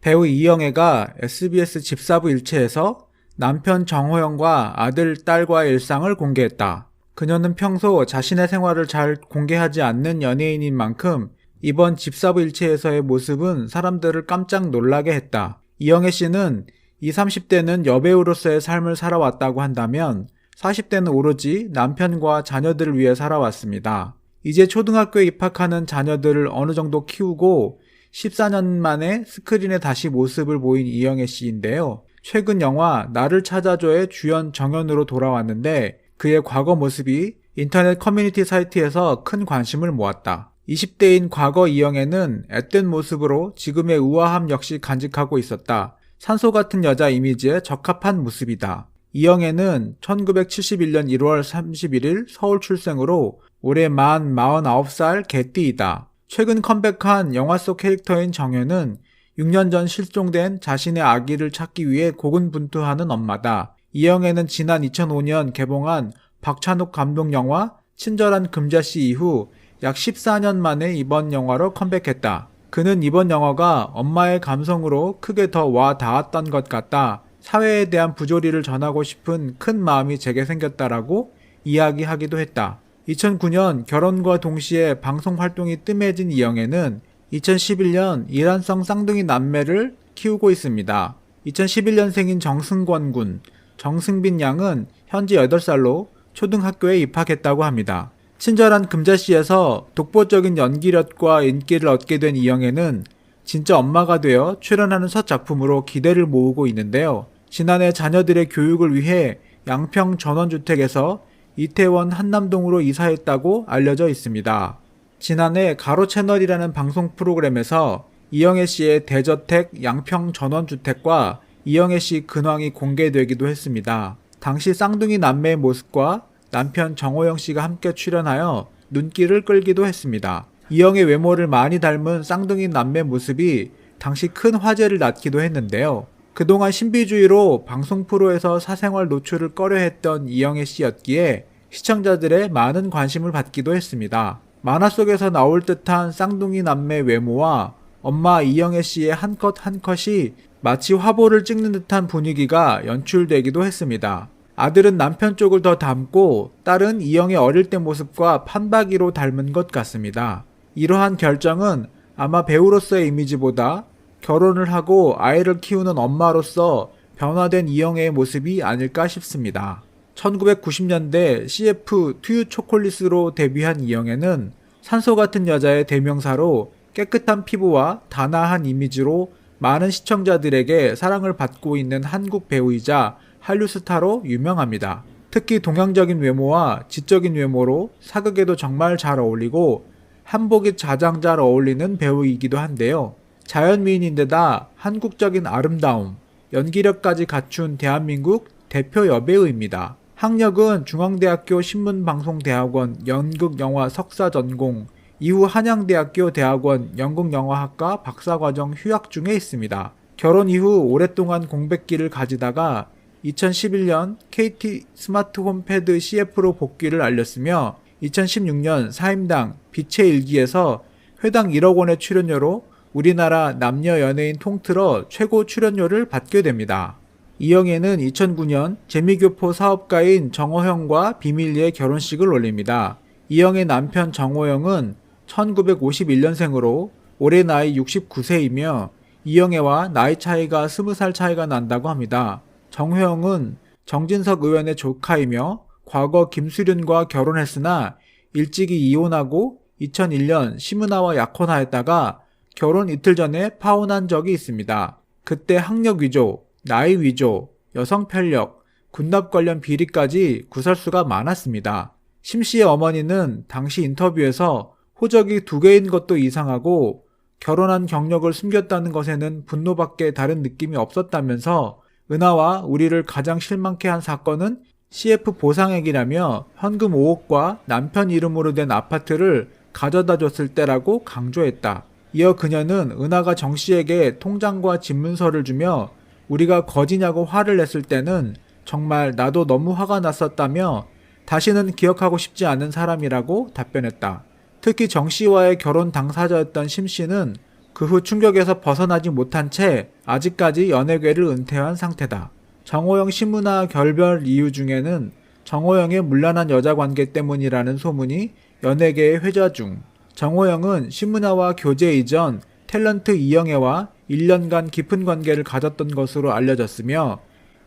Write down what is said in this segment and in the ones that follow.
배우 이영애가 SBS 집사부 일체에서 남편 정호영과 아들, 딸과의 일상을 공개했다. 그녀는 평소 자신의 생활을 잘 공개하지 않는 연예인인 만큼 이번 집사부 일체에서의 모습은 사람들을 깜짝 놀라게 했다. 이영애 씨는 20, 30대는 여배우로서의 삶을 살아왔다고 한다면 40대는 오로지 남편과 자녀들을 위해 살아왔습니다. 이제 초등학교에 입학하는 자녀들을 어느 정도 키우고 14년 만에 스크린에 다시 모습을 보인 이영애 씨인데요. 최근 영화 나를 찾아줘의 주연 정연으로 돌아왔는데 그의 과거 모습이 인터넷 커뮤니티 사이트에서 큰 관심을 모았다. 20대인 과거 이영애는 앳된 모습으로 지금의 우아함 역시 간직하고 있었다. 산소 같은 여자 이미지에 적합한 모습이다. 이영애는 1971년 1월 31일 서울 출생으로 올해 만 49살 개띠이다. 최근 컴백한 영화 속 캐릭터인 정연은 6년 전 실종된 자신의 아기를 찾기 위해 고군분투하는 엄마다. 이영애는 지난 2005년 개봉한 박찬욱 감독 영화 친절한 금자씨 이후 약 14년 만에 이번 영화로 컴백했다. 그는 이번 영화가 엄마의 감성으로 크게 더 와 닿았던 것 같다. 사회에 대한 부조리를 전하고 싶은 큰 마음이 제게 생겼다라고 이야기하기도 했다. 2009년 결혼과 동시에 방송 활동이 뜸해진 이영애는 2011년 이란성 쌍둥이 남매를 키우고 있습니다. 2011년생인 정승권 군, 정승빈 양은 현재 8살로 초등학교에 입학했다고 합니다. 친절한 금자씨에서 독보적인 연기력과 인기를 얻게 된 이영애는 진짜 엄마가 되어 출연하는 첫 작품으로 기대를 모으고 있는데요. 지난해 자녀들의 교육을 위해 양평 전원주택에서 이태원 한남동으로 이사했다고 알려져 있습니다. 지난해 가로채널이라는 방송 프로그램에서 이영애 씨의 대저택 양평 전원주택과 이영애 씨 근황이 공개되기도 했습니다. 당시 쌍둥이 남매의 모습과 남편 정호영 씨가 함께 출연하여 눈길을 끌기도 했습니다. 이영의 외모를 많이 닮은 쌍둥이 남매 모습이 당시 큰 화제를 낳기도 했는데요. 그동안 신비주의로 방송 프로에서 사생활 노출을 꺼려했던 이영애 씨였기에 시청자들의 많은 관심을 받기도 했습니다. 만화 속에서 나올 듯한 쌍둥이 남매 외모와 엄마 이영애 씨의 한 컷 한 컷이 마치 화보를 찍는 듯한 분위기가 연출되기도 했습니다. 아들은 남편 쪽을 더 닮고 딸은 이영의 어릴 때 모습과 판박이로 닮은 것 같습니다. 이러한 결정은 아마 배우로서의 이미지보다 결혼을 하고 아이를 키우는 엄마로서 변화된 이영애의 모습이 아닐까 싶습니다. 1990년대 CF 투유 초콜릿으로 데뷔한 이영애는 산소 같은 여자의 대명사로 깨끗한 피부와 단아한 이미지로 많은 시청자들에게 사랑을 받고 있는 한국 배우이자 한류 스타로 유명합니다. 특히 동양적인 외모와 지적인 외모로 사극에도 정말 잘 어울리고 한복이 가장 잘 어울리는 배우이기도 한데요. 자연미인인데다 한국적인 아름다움, 연기력까지 갖춘 대한민국 대표 여배우입니다. 학력은 중앙대학교 신문방송대학원 연극영화 석사 전공, 이후 한양대학교 대학원 연극영화학과 박사과정 휴학 중에 있습니다. 결혼 이후 오랫동안 공백기를 가지다가 2011년 KT 스마트홈 패드 CF로 복귀를 알렸으며 2016년 사임당 빛의 일기에서 회당 1억 원의 출연료로 우리나라 남녀 연예인 통틀어 최고 출연료를 받게 됩니다. 이영애는 2009년 재미교포 사업가인 정호영과 비밀리에 결혼식을 올립니다. 이영애 남편 정호영은 1951년생으로 올해 나이 69세이며 이영애와 나이 차이가 20살 차이가 난다고 합니다. 정호영은 정진석 의원의 조카이며 과거 김수륜과 결혼했으나 일찍이 이혼하고 2001년 심은하와 약혼하였다가 결혼 이틀 전에 파혼한 적이 있습니다. 그때 학력 위조, 나이 위조, 여성 편력, 군납 관련 비리까지 구설수가 많았습니다. 심 씨의 어머니는 당시 인터뷰에서 호적이 2개인 것도 이상하고 결혼한 경력을 숨겼다는 것에는 분노밖에 다른 느낌이 없었다면서 은하와 우리를 가장 실망케 한 사건은 CF 보상액이라며 현금 5억과 남편 이름으로 된 아파트를 가져다 줬을 때라고 강조했다. 이어 그녀는 은하가 정 씨에게 통장과 집문서를 주며 우리가 거지냐고 화를 냈을 때는 정말 나도 너무 화가 났었다며 다시는 기억하고 싶지 않은 사람이라고 답변했다. 특히 정 씨와의 결혼 당사자였던 심 씨는 그 후 충격에서 벗어나지 못한 채 아직까지 연예계를 은퇴한 상태다. 정호영 시문화 결별 이유 중에는 정호영의 문란한 여자관계 때문이라는 소문이 연예계에 회자 중. 정호영은 시문화와 교제 이전 탤런트 이영애와 1년간 깊은 관계를 가졌던 것으로 알려졌으며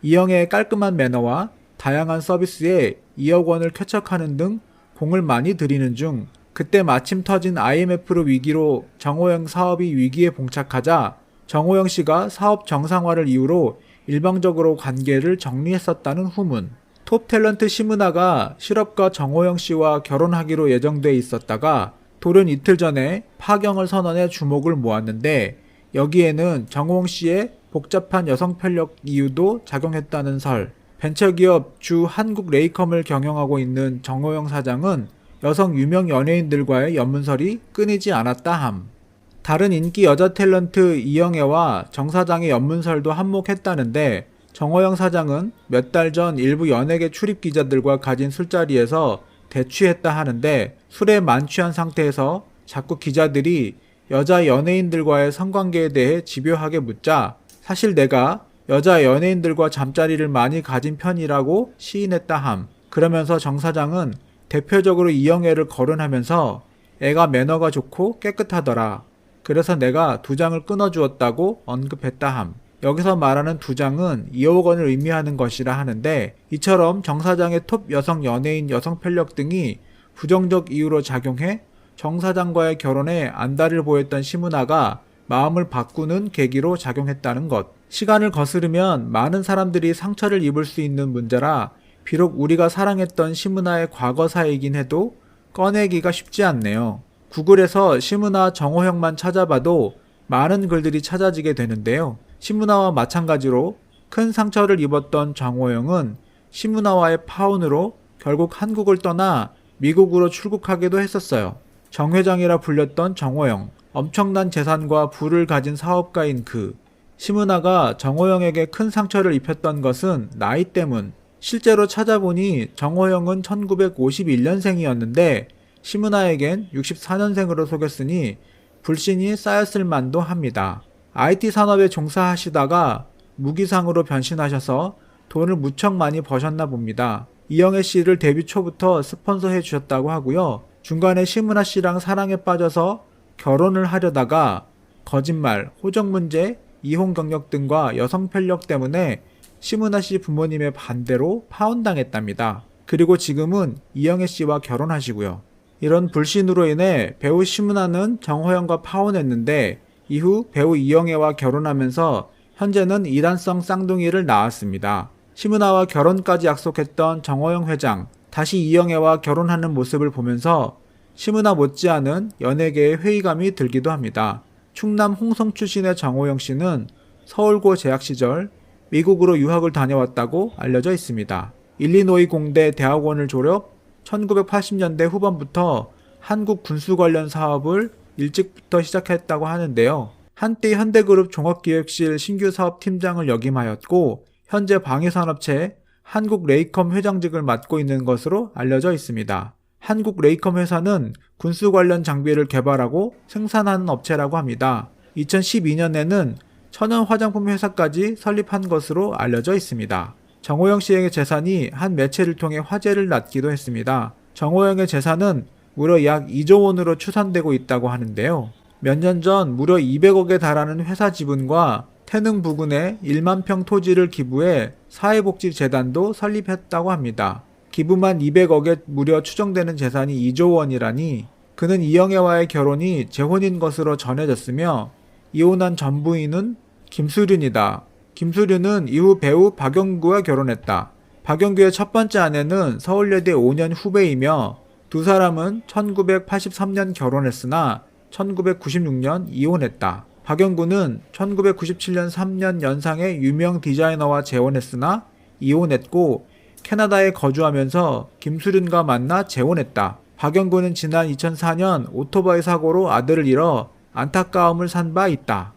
이영애의 깔끔한 매너와 다양한 서비스에 2억 원을 쾌척하는 등 공을 많이 들이는 중 그때 마침 터진 IMF 위기로 정호영 사업이 위기에 봉착하자 정호영 씨가 사업 정상화를 이유로 일방적으로 관계를 정리했었다는 후문. 톱 탤런트 시문화가 실업가 정호영 씨와 결혼하기로 예정돼 있었다가 돌연 이틀 전에 파경을 선언해 주목을 모았는데 여기에는 정호영 씨의 복잡한 여성 편력 이유도 작용했다는 설. 벤처기업 주 한국레이컴을 경영하고 있는 정호영 사장은 여성 유명 연예인들과의 연문설이 끊이지 않았다 함. 다른 인기 여자 탤런트 이영애와 정 사장의 연문설도 한몫했다는데 정호영 사장은 몇 달 전 일부 연예계 출입 기자들과 가진 술자리에서 대취했다 하는데 술에 만취한 상태에서 자꾸 기자들이 여자 연예인들과의 성관계에 대해 집요하게 묻자 사실 내가 여자 연예인들과 잠자리를 많이 가진 편이라고 시인했다 함. 그러면서 정 사장은 대표적으로 이영애를 거론하면서 애가 매너가 좋고 깨끗하더라. 그래서 내가 2장을 끊어주었다고 언급했다 함. 여기서 말하는 2장은 2억 원을 의미하는 것이라 하는데 이처럼 정 사장의 톱 여성 연예인 여성 편력 등이 부정적 이유로 작용해 정 사장과의 결혼에 안달을 보였던 시문화가 마음을 바꾸는 계기로 작용했다는 것. 시간을 거스르면 많은 사람들이 상처를 입을 수 있는 문제라 비록 우리가 사랑했던 시문화의 과거사이긴 해도 꺼내기가 쉽지 않네요. 구글에서 시문화 정호영만 찾아봐도 많은 글들이 찾아지게 되는데요. 시문화와 마찬가지로 큰 상처를 입었던 정호영은 시문화와의 파혼으로 결국 한국을 떠나 미국으로 출국하기도 했었어요. 정 회장이라 불렸던 정호영, 엄청난 재산과 부를 가진 사업가인 그. 시문화가 정호영에게 큰 상처를 입혔던 것은 나이 때문. 실제로 찾아보니 정호영은 1951년생이었는데 시문화에겐 64년생으로 속였으니 불신이 쌓였을 만도 합니다. IT 산업에 종사하시다가 무기상으로 변신하셔서 돈을 무척 많이 버셨나 봅니다. 이영애 씨를 데뷔 초부터 스폰서해 주셨다고 하고요. 중간에 시문화 씨랑 사랑에 빠져서 결혼을 하려다가 거짓말, 호적 문제, 이혼 경력 등과 여성 편력 때문에 시문화 씨 부모님의 반대로 파혼당했답니다. 그리고 지금은 이영애 씨와 결혼하시고요. 이런 불신으로 인해 배우 시문화는 정호영과 파혼했는데 이후 배우 이영애와 결혼하면서 현재는 이란성 쌍둥이를 낳았습니다. 시문화와 결혼까지 약속했던 정호영 회장, 다시 이영애와 결혼하는 모습을 보면서 시문화 못지않은 연예계의 회의감이 들기도 합니다. 충남 홍성 출신의 정호영 씨는 서울고 재학 시절 미국으로 유학을 다녀왔다고 알려져 있습니다. 일리노이 공대 대학원을 졸업, 1980년대 후반부터 한국 군수 관련 사업을 일찍부터 시작했다고 하는데요. 한때 현대그룹 종합기획실 신규 사업팀장을 역임하였고 현재 방위산업체 한국레이컴 회장직을 맡고 있는 것으로 알려져 있습니다. 한국레이컴 회사는 군수 관련 장비를 개발하고 생산하는 업체라고 합니다. 2012년에는 천연 화장품 회사까지 설립한 것으로 알려져 있습니다. 정호영 씨의 재산이 한 매체를 통해 화제를 낳기도 했습니다. 정호영의 재산은 무려 약 2조 원으로 추산되고 있다고 하는데요. 몇 년 전 무려 200억에 달하는 회사 지분과 태릉 부근에 1만 평 토지를 기부해 사회복지재단도 설립했다고 합니다. 기부만 200억에 무려 추정되는 재산이 2조 원이라니 그는 이영애와의 결혼이 재혼인 것으로 전해졌으며 이혼한 전 부인은 김수륜이다. 김수륜은 이후 배우 박영구와 결혼했다. 박영구의 첫 번째 아내는 서울예대 5년 후배이며 두 사람은 1983년 결혼했으나 1996년 이혼했다. 박영구는 1997년 3년 연상의 유명 디자이너와 재혼했으나 이혼했고 캐나다에 거주하면서 김수륜과 만나 재혼했다. 박영구는 지난 2004년 오토바이 사고로 아들을 잃어 안타까움을 산 바 있다.